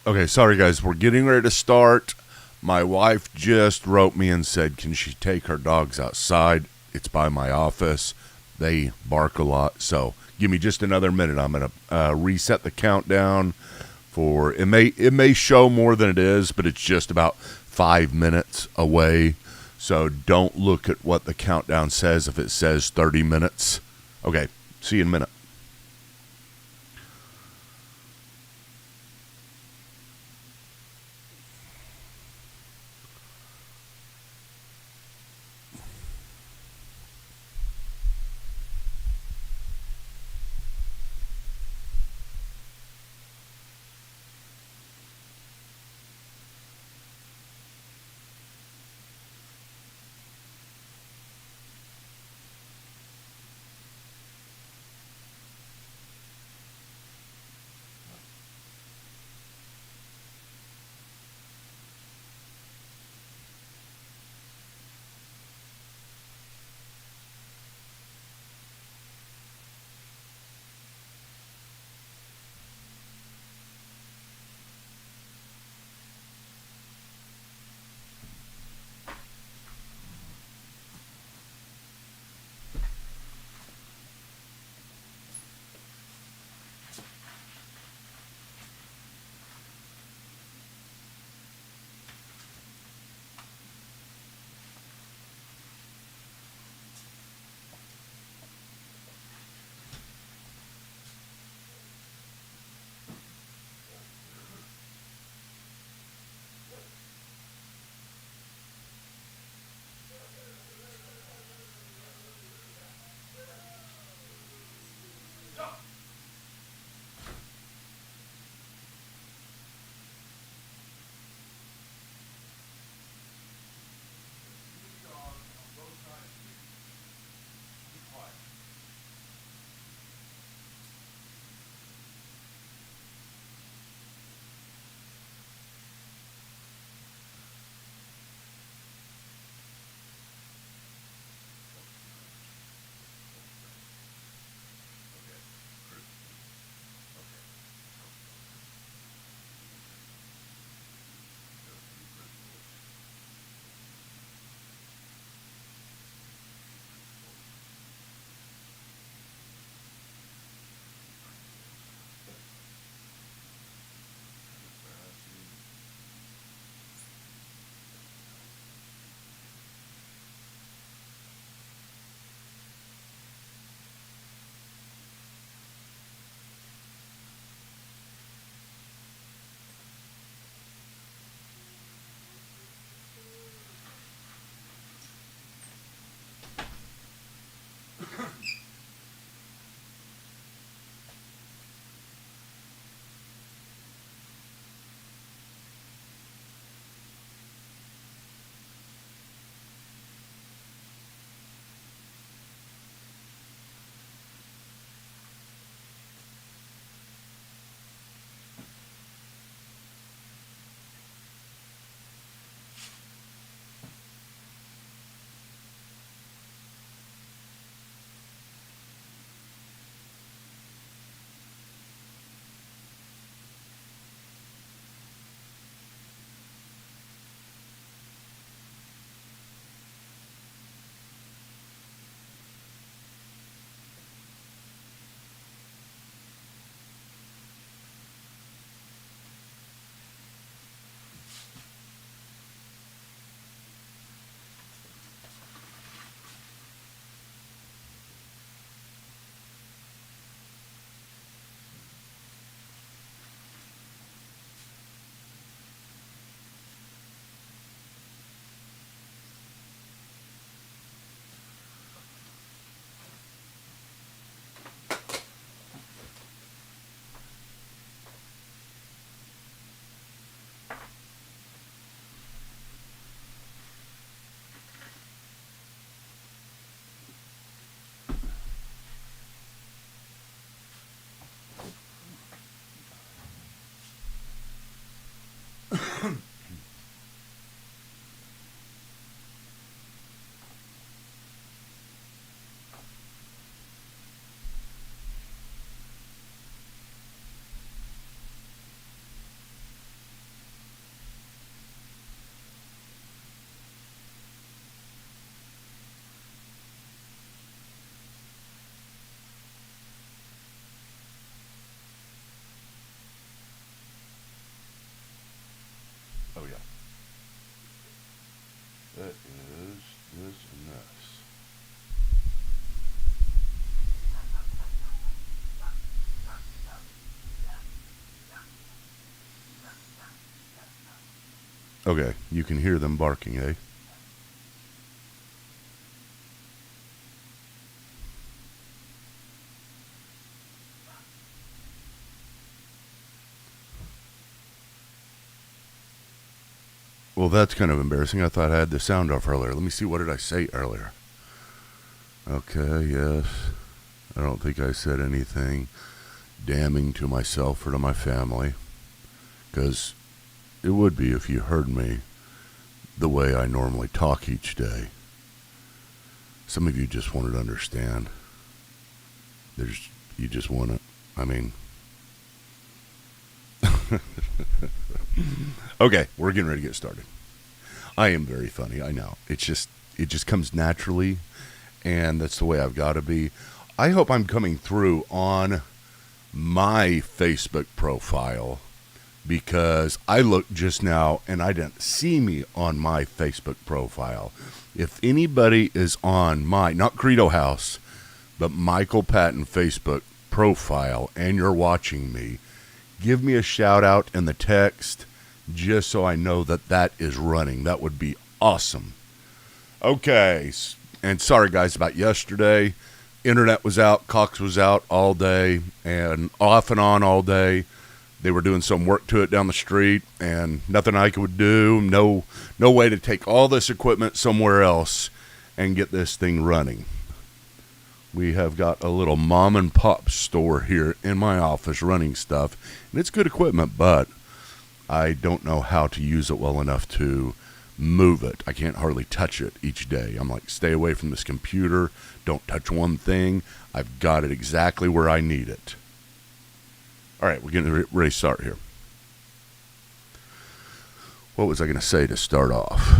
Okay, sorry guys, we're getting ready to start. My wife just wrote me and said, can she take her dogs outside? It's by my office. They bark a lot, so give me just another minute. I'm going to reset the countdown for it may show more than it is, but it's just about 5 minutes away. So don't look at what the countdown says if it says 30 minutes. Okay, see you in a minute. Oh, yeah. That is this and this. Okay, you can hear them barking, eh? Well, that's kind of embarrassing. I thought I had the sound off earlier. Let me see, what did I say earlier? Okay, yes. I don't think I said anything damning to myself or to my family, because it would be if you heard me the way I normally talk each day. Some of you just wanted to understand. You just want to, I mean. Okay, we're getting ready to get started. I am very funny, I know. It just comes naturally, and that's the way I've got to be. I hope I'm coming through on my Facebook profile, because I looked just now and I didn't see me on my Facebook profile. If anybody is on my, not Credo House, but Michael Patton Facebook profile, and you're watching me, give me a shout out in the text, just so I know that that is running. That would be awesome. Okay, and sorry guys about yesterday. Internet was out, Cox was out all day, and off and on all day. They were doing some work to it down the street, and nothing I could do. No way to take all this equipment somewhere else and get this thing running. We have got a little mom and pop store here in my office running stuff, and it's good equipment, but I don't know how to use it well enough to move it. I can't hardly touch it each day. I'm like, stay away from this computer. Don't touch one thing. I've got it exactly where I need it. All right, we're getting ready to start here. What was I going to say to start off?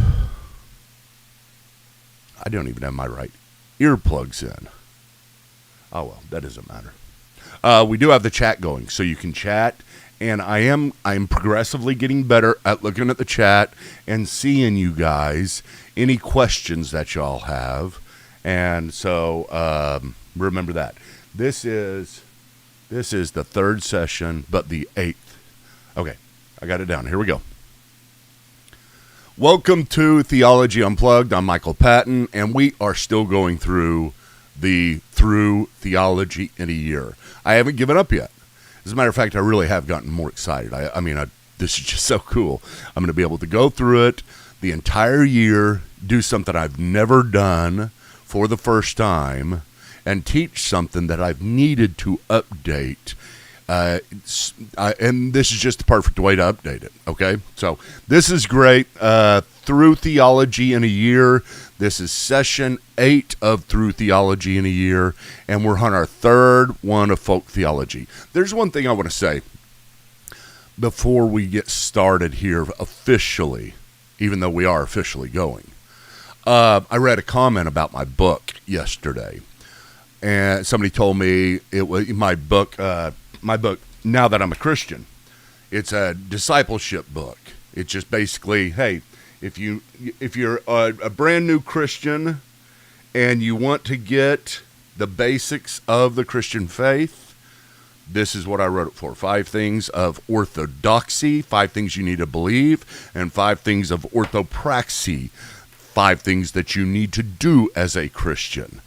I don't even have my right earplugs in. Oh, well, that doesn't matter. We do have the chat going, so you can chat. And I'm progressively getting better at looking at the chat and seeing you guys, any questions that y'all have. And so remember that. This is the third session, but the 8th. Okay, I got it down. Here we go. Welcome to Theology Unplugged. I'm Michael Patton, and we are still going through Theology in a Year. I haven't given up yet. As a matter of fact, I really have gotten more excited. This is just so cool. I'm going to be able to go through it the entire year, do something I've never done for the first time, and teach something that I've needed to update. And this is just the perfect way to update it, okay? So this is great. Through Theology in a Year. This is session 8 of Through Theology in a Year, and we're on our third one of folk theology. There's one thing I want to say before we get started here officially, even though we are officially going. I read a comment about my book yesterday, and somebody told me it was my book, Now That I'm a Christian. It's a discipleship book. It's just basically, hey, if you're a brand new Christian and you want to get the basics of the Christian faith, this is what I wrote it for. 5 things of orthodoxy, 5 things you need to believe, and 5 things of orthopraxy, 5 things that you need to do as a Christian.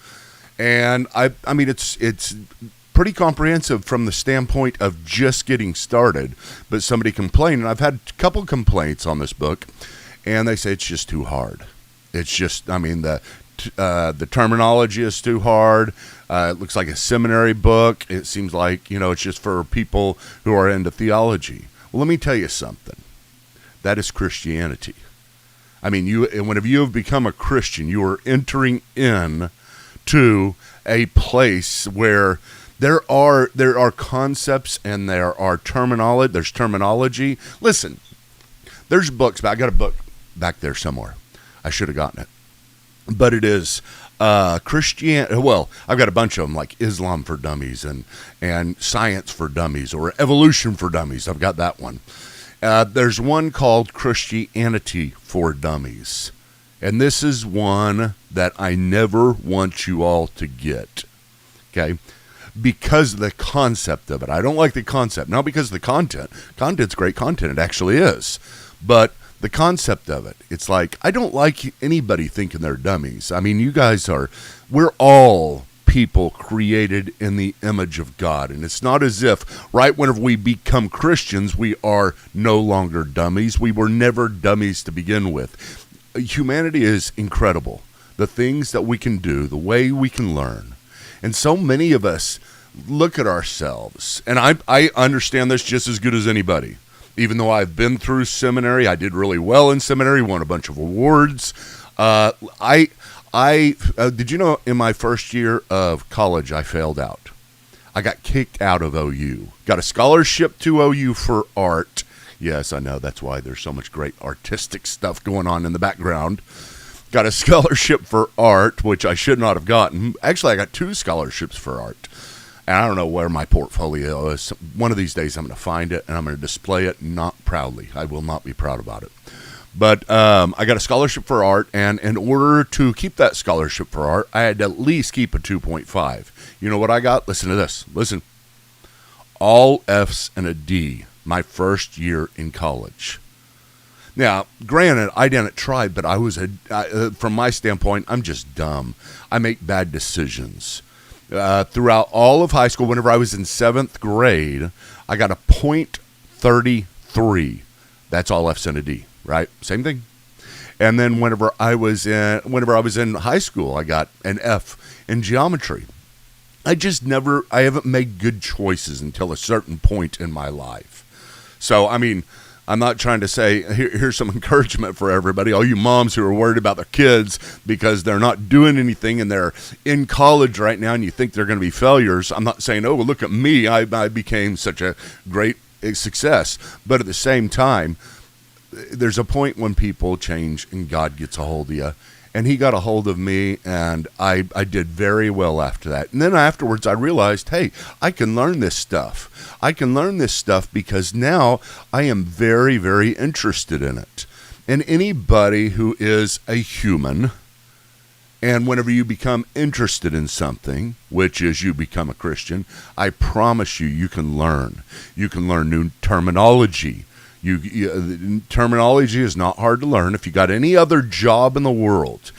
And I mean, it's pretty comprehensive from the standpoint of just getting started. But somebody complained, and I've had a couple complaints on this book, and they say it's just too hard. It's just, the terminology is too hard. It looks like a seminary book. It seems like, it's just for people who are into theology. Well, let me tell you something. That is Christianity. Whenever you have become a Christian, you are entering in to a place where there are concepts and there are terminology. There's terminology. Listen, there's books. I got a book back there somewhere. I should have gotten it. But it is Christianity. Well, I've got a bunch of them, like Islam for Dummies and Science for Dummies or Evolution for Dummies. I've got that one. There's one called Christianity for Dummies. And this is one that I never want you all to get. Okay? Because of the concept of it. I don't like the concept. Not because of the content. Content's great content. It actually is. But the concept of it. It's like, I don't like anybody thinking they're dummies. I mean, we're all people created in the image of God. And it's not as if right whenever we become Christians, we are no longer dummies. We were never dummies to begin with. Humanity is incredible. The things that we can do, the way we can learn. And so many of us look at ourselves, and I understand this just as good as anybody. Even though I've been through seminary, I did really well in seminary, won a bunch of awards. Did you know in my first year of college, I failed out. I got kicked out of OU. Got a scholarship to OU for art. Yes, I know. That's why there's so much great artistic stuff going on in the background. Got a scholarship for art, which I should not have gotten. Actually, I got 2 scholarships for art. And I don't know where my portfolio is. One of these days I'm going to find it, and I'm going to display it, not proudly. I will not be proud about it. But I got a scholarship for art, and in order to keep that scholarship for art, I had to at least keep a 2.5. You know what I got? Listen to this. Listen. All F's and a D my first year in college. Now, granted, I didn't try, but from my standpoint, I'm just dumb. I make bad decisions. Throughout all of high school, whenever I was in 7th grade, I got a .33. That's all F's and a D, right? Same thing. And then whenever I was in high school, I got an F in geometry. I haven't made good choices until a certain point in my life. So, I mean, I'm not trying to say, here's some encouragement for everybody, all you moms who are worried about their kids because they're not doing anything and they're in college right now and you think they're going to be failures. I'm not saying, oh, look at me, I became such a great success. But at the same time, there's a point when people change and God gets a hold of you. And he got a hold of me, and I did very well after that. And then afterwards, I realized, hey, I can learn this stuff. I can learn this stuff because now I am very, very interested in it. And anybody who is a human, and whenever you become interested in something, which is you become a Christian, I promise you can learn. You can learn new terminology. Terminology is not hard to learn. If you got any other job in the world,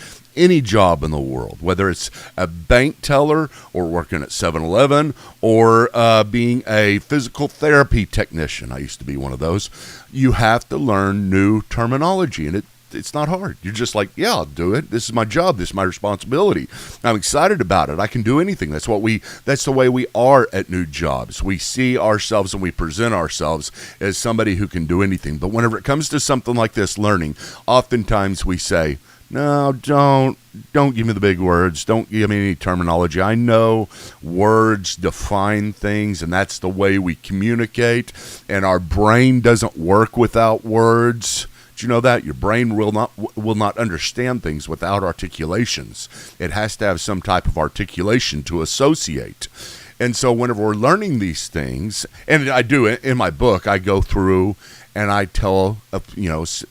whether it's a bank teller or working at 7-Eleven or being a physical therapy technician, I used to be one of those, you have to learn new terminology, and it's not hard. You're just like, yeah, I'll do it. This is my job. This is my responsibility. I'm excited about it. I can do anything. That's the way we are at new jobs. We see ourselves and we present ourselves as somebody who can do anything. But whenever it comes to something like this, learning, oftentimes we say, no, don't give me the big words. Don't give me any terminology. I know words define things, and that's the way we communicate. And our brain doesn't work without words. Do you know that? Your brain will not understand things without articulations. It has to have some type of articulation to associate. And so whenever we're learning these things, and I do it in my book, I go through and I tell,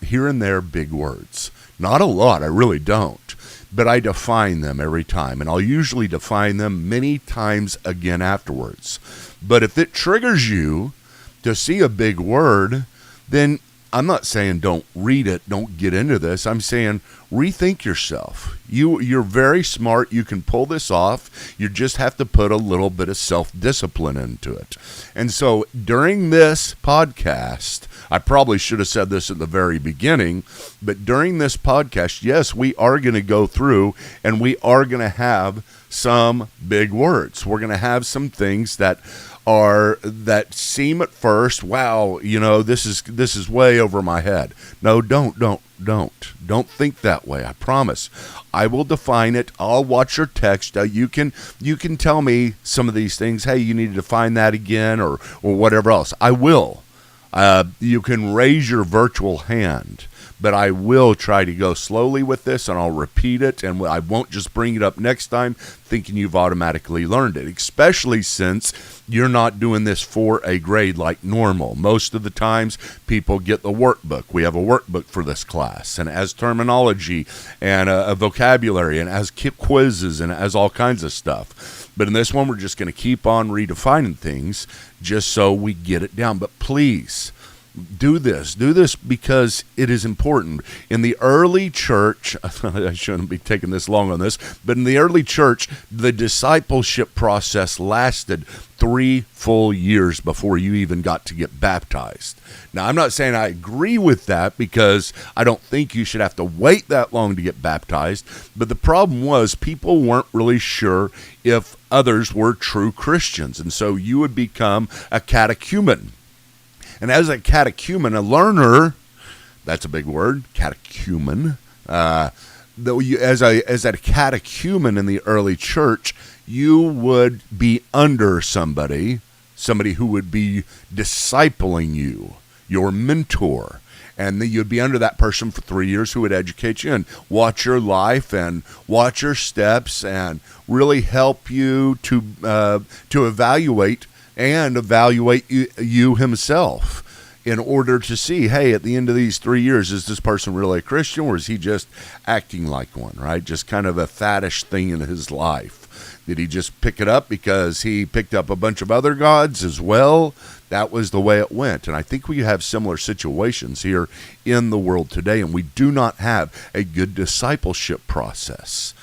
here and there big words. Not a lot, I really don't. But I define them every time. And I'll usually define them many times again afterwards. But if it triggers you to see a big word, then I'm not saying don't read it, don't get into this. I'm saying rethink yourself. You're very smart. You can pull this off. You just have to put a little bit of self-discipline into it. And so during this podcast, I probably should have said this at the very beginning, but during this podcast, yes, we are going to go through and we are going to have some big words. We're going to have some things that seem at first, wow, this is way over my head. No, don't think that way. I promise. I will define it. I'll watch your text. You can tell me some of these things. Hey, you need to define that again, or whatever else. I will. You can raise your virtual hand, but I will try to go slowly with this, and I'll repeat it, and I won't just bring it up next time thinking you've automatically learned it, especially since you're not doing this for a grade like normal. Most of the times, people get the workbook. We have a workbook for this class, and as terminology and a vocabulary, and as quizzes, and as all kinds of stuff. But in this one, we're just going to keep on redefining things just so we get it down. But please, do this because it is important. In the early church, I shouldn't be taking this long on this, but in the early church, the discipleship process lasted 3 full years before you even got to get baptized. Now, I'm not saying I agree with that, because I don't think you should have to wait that long to get baptized, but the problem was people weren't really sure if others were true Christians, and so you would become a catechumen. And as a catechumen, a learner, that's a big word, catechumen. As a catechumen in the early church, you would be under somebody who would be discipling you, your mentor. And then you'd be under that person for 3 years who would educate you and watch your life and watch your steps and really help you to evaluate you himself, in order to see, hey, at the end of these 3 years, is this person really a Christian, or is he just acting like one, right? Just kind of a faddish thing in his life. Did he just pick it up because he picked up a bunch of other gods as well? That was the way it went. And I think we have similar situations here in the world today, and we do not have a good discipleship process.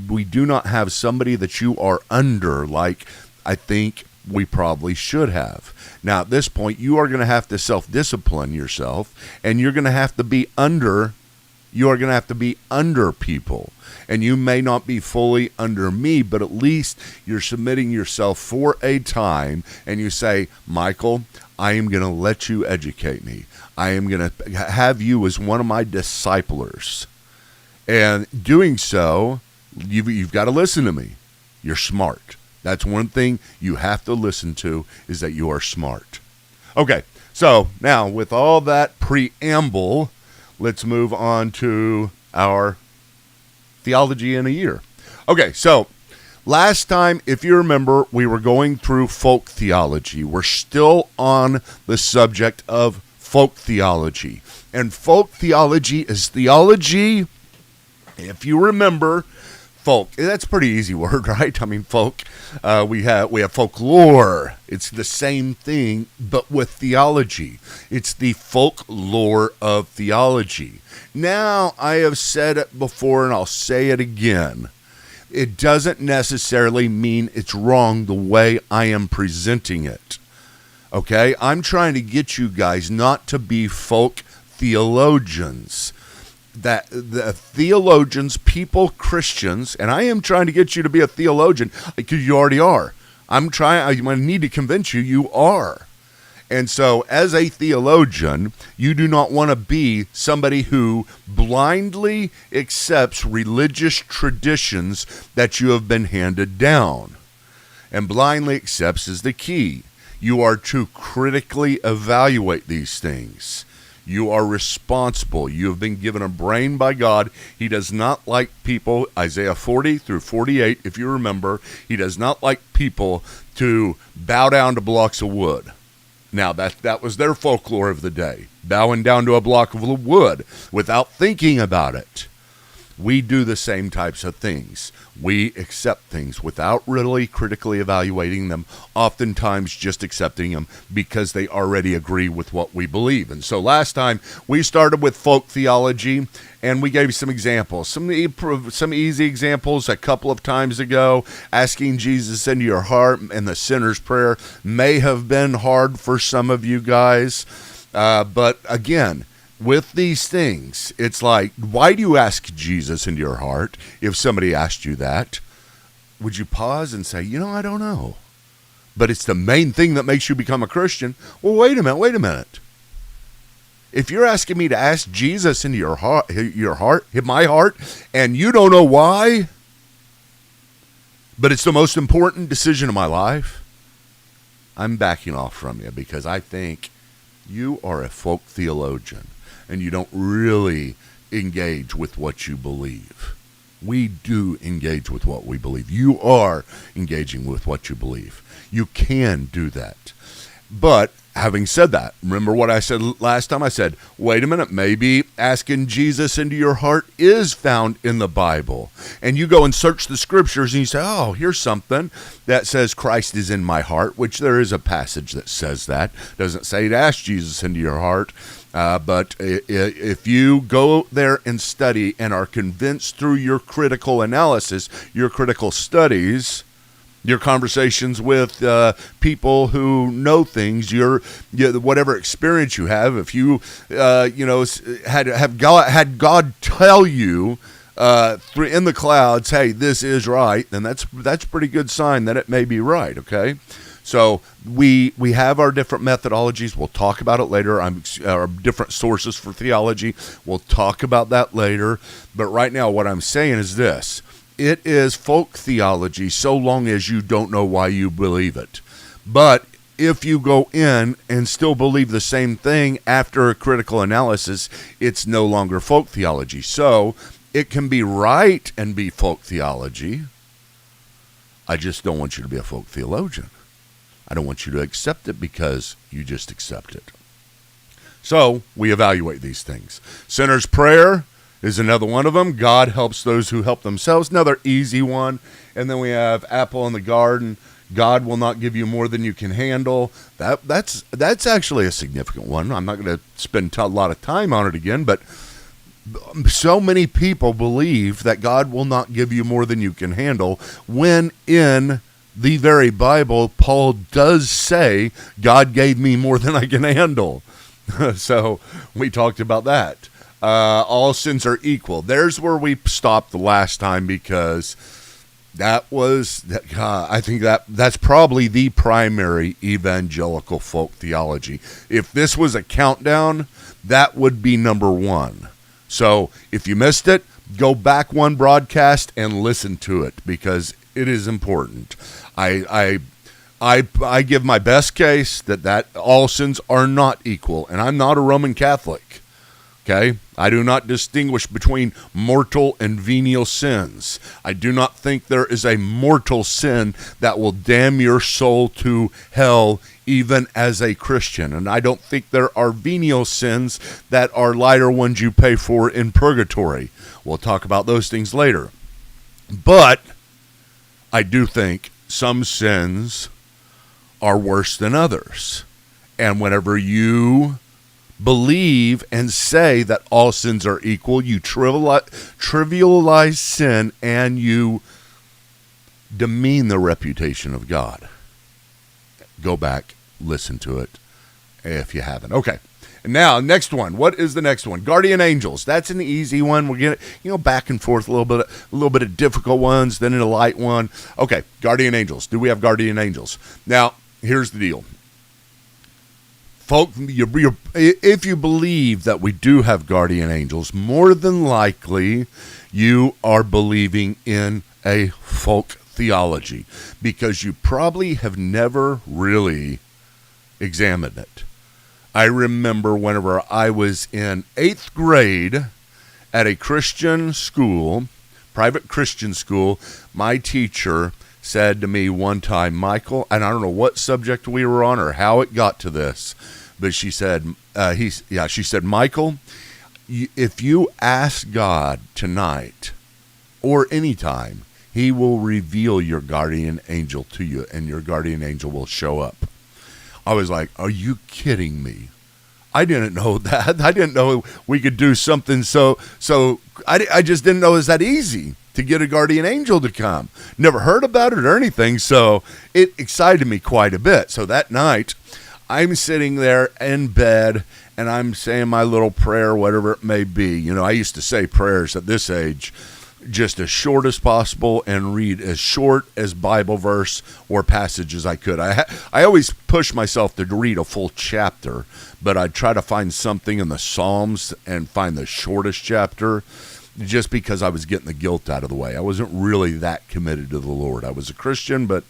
We do not have somebody that you are under like I think we probably should have. Now, at this point, you are going to have to self-discipline yourself, and you're going to have to be under people. And you may not be fully under me, but at least you're submitting yourself for a time, and you say, Michael, I am going to let you educate me. I am going to have you as one of my disciplers. And doing so, you've got to listen to me. You're smart. That's one thing you have to listen to, is that you are smart. Okay, so now with all that preamble, let's move on to our theology in a year. Okay, so last time, if you remember, we were going through folk theology. We're still on the subject of folk theology. And folk theology is theology, if you remember, folk. That's a pretty easy word, right? I mean, folk. We have folklore. It's the same thing, but with theology. It's the folklore of theology. Now, I have said it before, and I'll say it again. It doesn't necessarily mean it's wrong the way I am presenting it. Okay? I'm trying to get you guys not to be folk theologians. That the theologians, people, Christians, and I am trying to get you to be a theologian, because you already are. I need to convince you, you are. And so, as a theologian, you do not want to be somebody who blindly accepts religious traditions that you have been handed down. And blindly accepts is the key. You are to critically evaluate these things. You are responsible. You have been given a brain by God. He does not like people, Isaiah 40 through 48, if you remember, he does not like people to bow down to blocks of wood. Now, that was their folklore of the day, bowing down to a block of wood without thinking about it. We do the same types of things. We accept things without really critically evaluating them, oftentimes just accepting them because they already agree with what we believe. And so last time we started with folk theology, and we gave some examples, some easy examples a couple of times ago. Asking Jesus into your heart and the sinner's prayer may have been hard for some of you guys, but again, with these things, it's like, why do you ask Jesus into your heart? If somebody asked you that, would you pause and say, I don't know. But it's the main thing that makes you become a Christian. Well, wait a minute. If you're asking me to ask Jesus into your heart, my heart, and you don't know why, but it's the most important decision of my life, I'm backing off from you, because I think you are a folk theologian. and you don't really engage with what you believe. We do engage with what we believe. You are engaging with what you believe. You can do that. But having said that, remember what I said last time? I said, wait a minute, maybe asking Jesus into your heart is found in the Bible. And you go and search the scriptures and you say, oh, here's something that says Christ is in my heart, which there is a passage that says that. Doesn't say to ask Jesus into your heart. But if you go there and study and are convinced through your critical analysis, your critical studies, your conversations with people who know things, whatever experience you have, if you had God tell you in the clouds, hey, this is right, then that's a pretty good sign that it may be right. Okay. So we have our different methodologies. We'll talk about it later. Our different sources for theology. We'll talk about that later. But right now, what I'm saying is this. It is folk theology so long as you don't know why you believe it. But if you go in and still believe the same thing after a critical analysis, it's no longer folk theology. So it can be right and be folk theology. I just don't want you to be a folk theologian. I don't want you to accept it because you just accept it. So we evaluate these things. Sinner's prayer is another one of them. God helps those who help themselves. Another easy one. And then we have apple in the garden. God will not give you more than you can handle. That's actually a significant one. I'm not going to spend a lot of time on it again, but so many people believe that God will not give you more than you can handle, when in the very Bible, Paul does say, God gave me more than I can handle. So we talked about that. All sins are equal. There's where we stopped the last time, because I think that's probably the primary evangelical folk theology. If this was a countdown, that would be number one. So if you missed it, go back one broadcast and listen to it, because it is important. I give my best case that all sins are not equal, and I'm not a Roman Catholic. Okay? I do not distinguish between mortal and venial sins. I do not think there is a mortal sin that will damn your soul to hell even as a Christian. And I don't think there are venial sins that are lighter ones you pay for in purgatory. We'll talk about those things later. But I do think some sins are worse than others. And whenever you believe and say that all sins are equal, you trivialize sin and you demean the reputation of God. Go back, listen to it if you haven't. Okay. And now, next one. What is the next one? Guardian angels. That's an easy one. We're getting back and forth a little bit of difficult ones, then a light one. Okay, guardian angels. Do we have guardian angels? Now, here's the deal. Folk, if you believe that we do have guardian angels, more than likely you are believing in a folk theology, because you probably have never really examined it. I remember whenever I was in 8th grade at a Christian school, private Christian school, my teacher said to me one time, Michael, and I don't know what subject we were on or how it got to this, but she said, she said, Michael, if you ask God tonight or anytime, he will reveal your guardian angel to you, and your guardian angel will show up. I was like, are you kidding me? I didn't know that. I didn't know we could do something so I just didn't know it was that easy to get a guardian angel to come. Never heard about it or anything, so it excited me quite a bit. So that night, I'm sitting there in bed, and I'm saying my little prayer, whatever it may be. You know, I used to say prayers at this age just as short as possible and read as short as Bible verse or passage as I could. I always push myself to read a full chapter, but I'd try to find something in the Psalms and find the shortest chapter, just because I was getting the guilt out of the way. I wasn't really that committed to the Lord. I was a Christian, but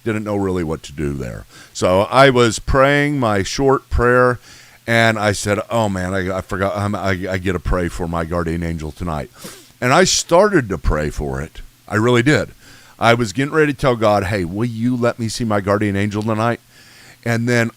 didn't know really what to do there. So I was praying my short prayer, And I said, oh man, I forgot, I get to pray for my guardian angel tonight. And I started to pray for it. I really did. I was getting ready to tell God, hey, will you let me see my guardian angel tonight? And then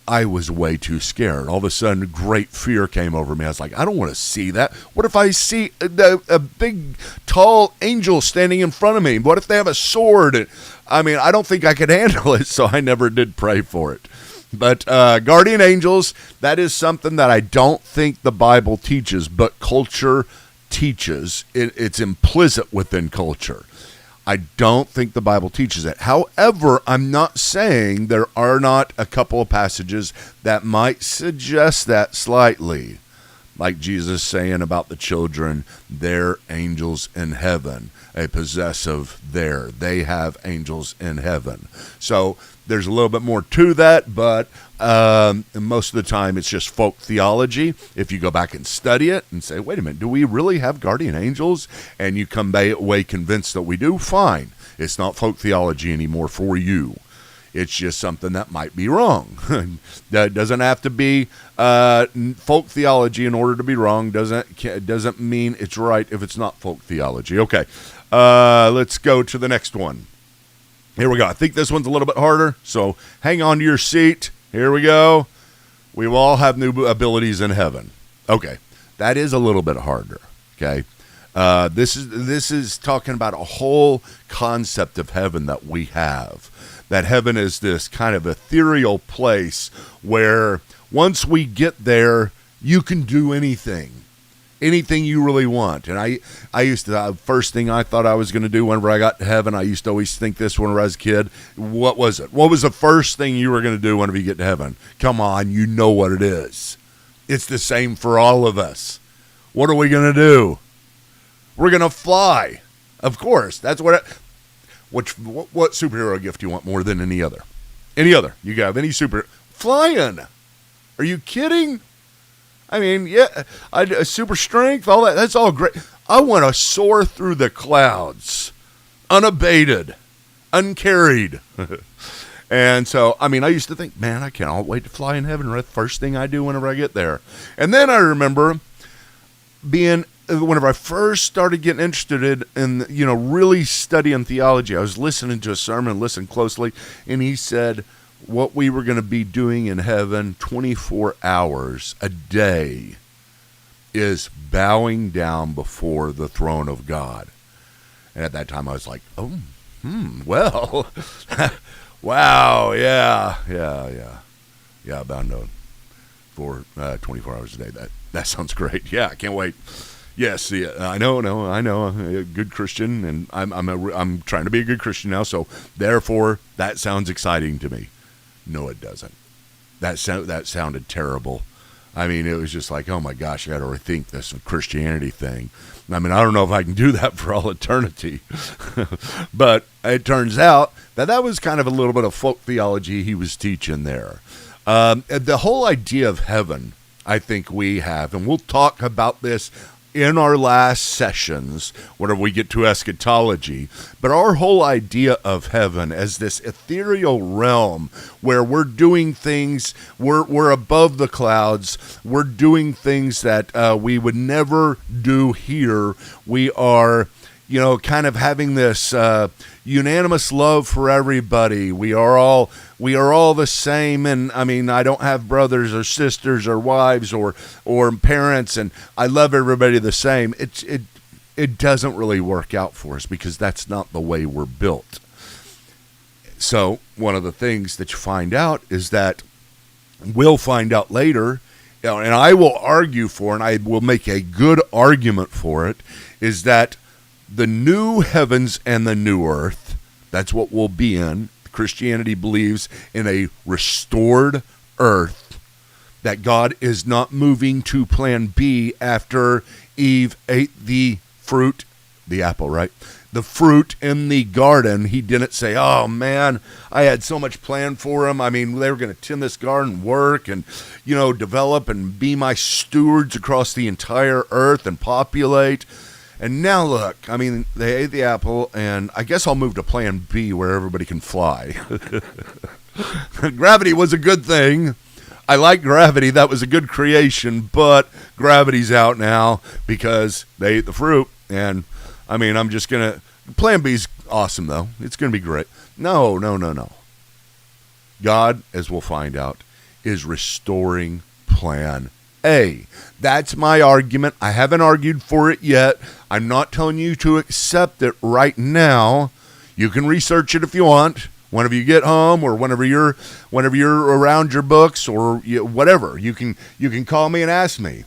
I was way too scared. All of a sudden, great fear came over me. I was like, I don't want to see that. What if I see a big, tall angel standing in front of me? What if they have a sword? I mean, I don't think I could handle it, so I never did pray for it. But guardian angels, that is something that I don't think the Bible teaches, but culture teaches. It's implicit within culture. I don't think the Bible teaches it. However, I'm not saying there are not a couple of passages that might suggest that slightly. Like Jesus saying about the children, they're angels in heaven, a possessive there. They have angels in heaven. So there's a little bit more to that, but most of the time it's just folk theology. If you go back and study it and say, wait a minute, do we really have guardian angels? And you come away convinced that we do, fine. It's not folk theology anymore for you. It's just something that might be wrong. That doesn't have to be folk theology in order to be wrong. Doesn't mean it's right if it's not folk theology. Okay, let's go to the next one. Here we go. I think this one's a little bit harder, so hang on to your seat. Here we go. We will all have new abilities in heaven. Okay, that is a little bit harder. Okay, this is talking about a whole concept of heaven that we have. That heaven is this kind of ethereal place where once we get there, you can do anything you really want. And I used to, first thing I thought I was going to do whenever I got to heaven, I used to always think this whenever I was a kid. What was it? What was the first thing you were going to do whenever you get to heaven? Come on, you know what it is. It's the same for all of us. What are we going to do? We're going to fly. Of course. That's what what superhero gift do you want more than any other? Any other? You got any super flying? Are you kidding? I mean, yeah, super strength, all that. That's all great. I want to soar through the clouds, unabated, uncarried. And so, I mean, I used to think, man, I cannot wait to fly in heaven. Right, first thing I do whenever I get there. And then I remember whenever I first started getting interested in, really studying theology, I was listening to a sermon, listened closely, and he said what we were going to be doing in heaven 24 hours a day is bowing down before the throne of God. And at that time I was like, well, wow, yeah, bowing down for 24 hours a day. That sounds great. Yeah, I can't wait. Yes, yeah, I know. A good Christian, and I'm trying to be a good Christian now. So therefore, that sounds exciting to me. No, it doesn't. That sounded terrible. I mean, it was just like, oh my gosh, I got to rethink this Christianity thing. I mean, I don't know if I can do that for all eternity. But it turns out that was kind of a little bit of folk theology he was teaching there. The whole idea of heaven, I think we have, and we'll talk about this in our last sessions, whenever we get to eschatology, but our whole idea of heaven as this ethereal realm where we're doing things, we're above the clouds, we're doing things that we would never do here. We are, kind of having this unanimous love for everybody. We are all the same, and I mean, I don't have brothers or sisters or wives or parents, and I love everybody the same. It doesn't really work out for us because that's not the way we're built. So one of the things that you find out is that we'll find out later, and I will argue for, and I will make a good argument for it, is that the new heavens and the new earth, that's what we'll be in. Christianity believes in a restored earth, that God is not moving to plan B after Eve ate the fruit, the apple, right? The fruit in the garden. He didn't say, oh man, I had so much planned for them. I mean, they were going to tend this garden, work, and, develop and be my stewards across the entire earth and populate. And now look, I mean, they ate the apple, and I guess I'll move to plan B where everybody can fly. Gravity was a good thing. I like gravity. That was a good creation, but gravity's out now because they ate the fruit. And I mean, I'm just going to, plan B's awesome though. It's going to be great. No. God, as we'll find out, is restoring plan A. That's my argument. I haven't argued for it yet. I'm not telling you to accept it right now. You can research it if you want. Whenever you get home, or whenever you're around your books, or whatever, you can call me and ask me.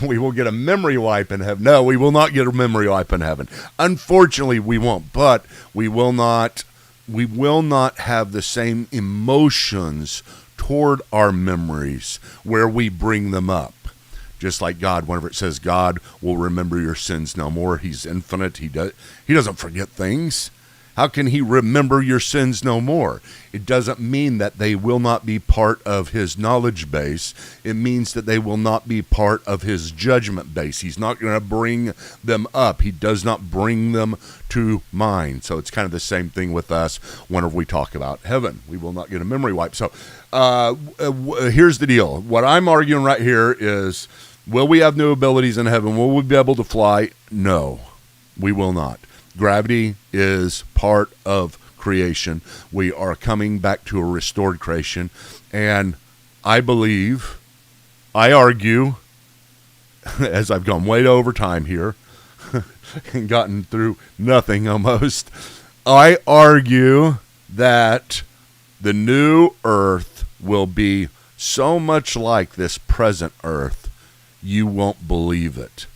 We will get a memory wipe in heaven. No, we will not get a memory wipe in heaven. Unfortunately, we won't. But we will not have the same emotions toward our memories where we bring them up. Just like God, whenever it says God will remember your sins no more, he's infinite. He doesn't forget things. How can he remember your sins no more? It doesn't mean that they will not be part of his knowledge base. It means that they will not be part of his judgment base. He's not going to bring them up. He does not bring them to mind. So it's kind of the same thing with us whenever we talk about heaven. We will not get a memory wipe. So here's the deal. What I'm arguing right here is, will we have new abilities in heaven? Will we be able to fly? No, we will not. Gravity is part of creation. We are coming back to a restored creation. And I argue, as I've gone way over time here and gotten through nothing almost, I argue that the new earth will be so much like this present earth, you won't believe it.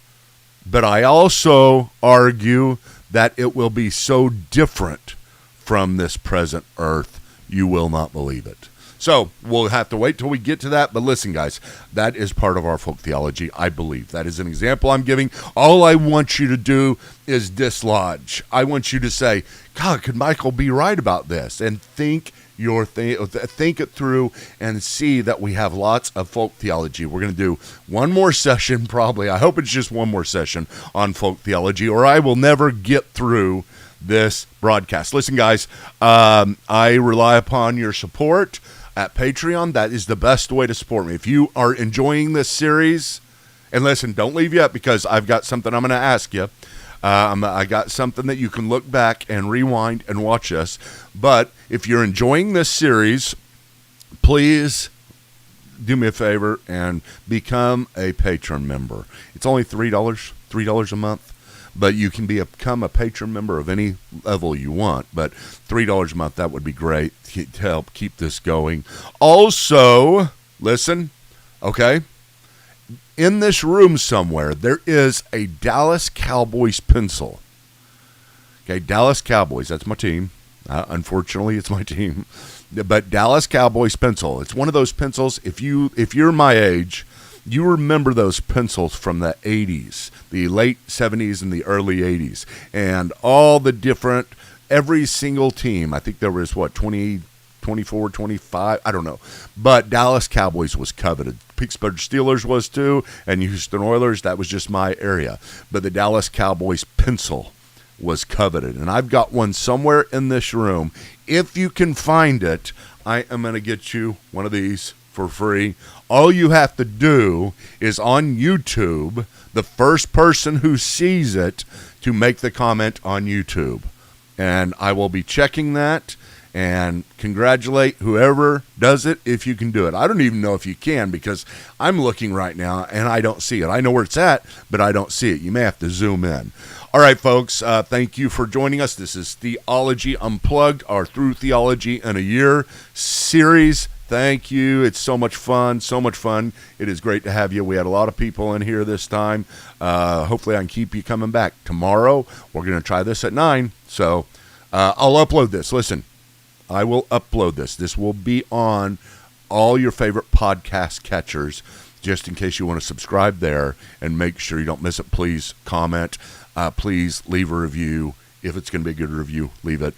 But I also argue that it will be so different from this present earth, you will not believe it. So we'll have to wait till we get to that. But listen, guys, that is part of our folk theology, I believe. That is an example I'm giving. All I want you to do is dislodge. I want you to say, God, could Michael be right about this? And think it through and see that we have lots of folk theology. We're going to do one more session, probably. I hope it's just one more session on folk theology, or I will never get through this broadcast. Listen, guys, I rely upon your support at Patreon. That is the best way to support me. If you are enjoying this series, and listen, don't leave yet, because I've got something I'm going to ask you. I got something that you can look back and rewind and watch us. But if you're enjoying this series, please do me a favor and become a patron member. It's only $3 a month. But you can become a patron member of any level you want. But $3 a month, that would be great to help keep this going. Also, listen, okay? In this room somewhere, there is a Dallas Cowboys pencil. Okay, Dallas Cowboys, that's my team. Unfortunately, it's my team. But Dallas Cowboys pencil. It's one of those pencils, if you're my age, you remember those pencils from the 80s, the late 70s and the early 80s. And all the different, every single team, I think there was, 24, 25, I don't know. But Dallas Cowboys was coveted. Pittsburgh Steelers was too, and Houston Oilers, that was just my area. But the Dallas Cowboys pencil was coveted. And I've got one somewhere in this room. If you can find it, I am going to get you one of these for free. All you have to do is on YouTube, the first person who sees it to make the comment on YouTube. And I will be checking that and congratulate whoever does it if you can do it. I don't even know if you can, because I'm looking right now and I don't see it. I know where it's at, but I don't see it. You may have to zoom in. All right, folks, thank you for joining us. This is Theology Unplugged, our Through Theology in a Year series. Thank you. It's so much fun, so much fun. It is great to have you. We had a lot of people in here this time. Hopefully I can keep you coming back. Tomorrow, we're going to try this at 9. So I'll upload this. Listen, I will upload this. This will be on all your favorite podcast catchers, just in case you want to subscribe there and make sure you don't miss it. Please comment. Please leave a review. If it's going to be a good review, leave it.